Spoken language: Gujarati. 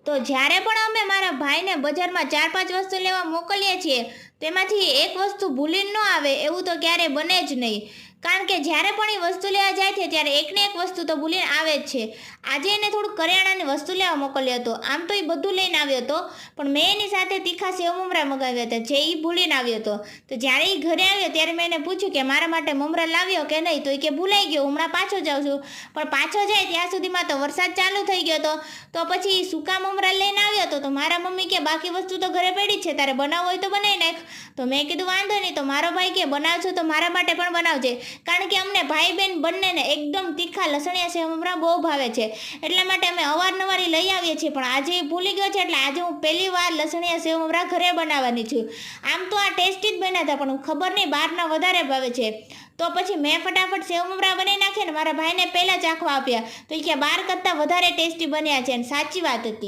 તો જ્યારે પણ અમે મારા ભાઈને બજારમાં 4-5 વસ્તુ લેવા મોકલીએ છીએ તેમાંથી એક વસ્તુ ભૂલી ન આવે એવું તો ક્યારેય બને જ નહીં. કારણ કે જ્યારે પણ એ વસ્તુ લેવા જાય છે ત્યારે એકને એક વસ્તુ તો ભૂલીને આવે જ છે. આજે એને થોડુંક કરિયાણાની વસ્તુ લેવા મોકલ્યો હતો. આમ તો એ બધું લઈને આવ્યો હતો, પણ મેં એની સાથે તીખા સેવ મમરા મંગાવ્યા હતા જે એ ભૂલીને આવ્યો હતો. તો જ્યારે એ ઘરે આવ્યો ત્યારે મેં એને પૂછ્યું કે મારા માટે મમરા લાવ્યો કે નહીં, તો એ કે ભૂલાઈ ગયો, હમણાં પાછો જાઉં છું. પણ પાછો જાય ત્યાં સુધીમાં તો વરસાદ ચાલુ થઈ ગયો હતો. તો પછી સૂકા મમરા લઈને આવ્યો હતો. તો મારા મમ્મી કે બાકી વસ્તુ તો ઘરે પડી છે, તારે બનાવવું હોય તો બનાવી નાખ. તો મેં કીધું વાંધો નહીં. તો મારો ભાઈ કે બનાવજો તો મારા માટે પણ બનાવજે, કારણ કે અમને ભાઈ બહેન બંનેને એકદમ તીખા લસણિયા સેવ મમરા બહુ ભાવે છે. એટલા માટે અમે અવારનવાર લઈ આવીએ છીએ. પણ આજે એ ભૂલી ગયો છે એટલે આજે હું પહેલી વાર લસણિયા સેવ મમરા ઘરે બનાવવાની છું. આમ તો આ ટેસ્ટી જ બન્યા હતા, પણ ખબર નહીં બહારના વધારે ભાવે છે. તો પછી મેં ફટાફટ સેવ મમરા બનાવી નાખ્યા ને મારા ભાઈને પહેલાં ચાખવા આપ્યા. તો એ કે બહાર કરતાં વધારે ટેસ્ટી બન્યા છે, અને સાચી વાત હતી.